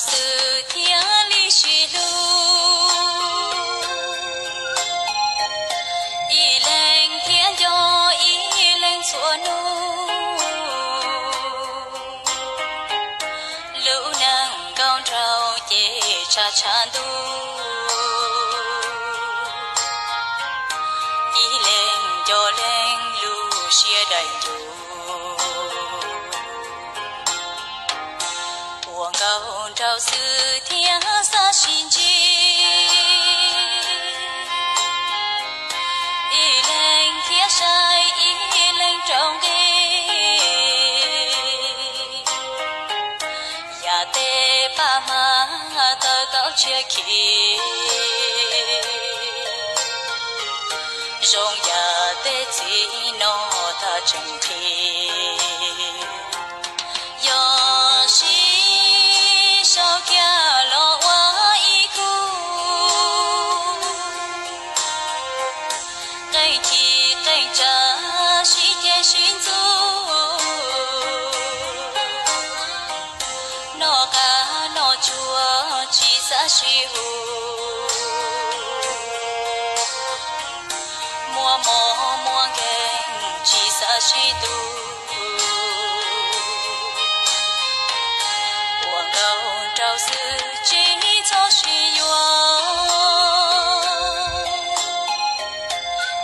是天里虚路，一人天骄，一人错怒，路能高照夜叉缠度，一人就人路些人就。我高照是天杀心机，一人天晒，一人种给，呀得把马到到切去，容呀得自诺他整天，有时。手家落我一股，跟起跟着西天寻足，诺嘎诺chúa chỉ xa suy hù, mua mò mua ghen chỉ xa suy tu. Trao sư chỉ cho suy yo,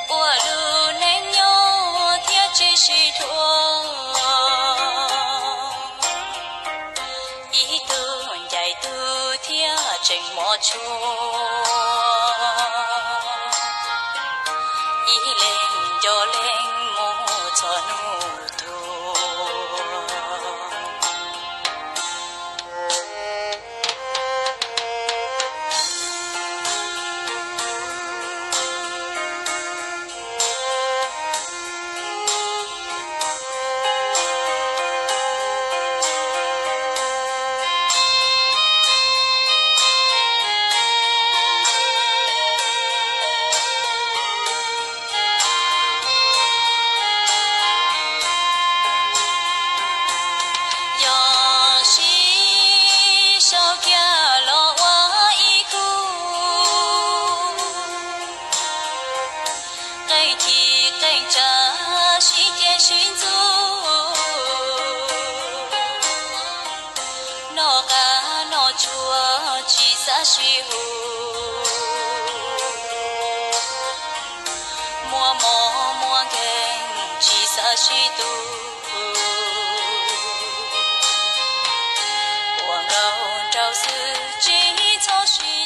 ủa lu nên nhớ thiết chỉ suy thua, ý tu dạy tu thiết trình mò chua, ý lên cho lên mò cho nu tu. Chúa chỉ xa suy hù, mua mò mua ghen chỉ xa suy tu, quảng gạo trao sư chỉ cho suy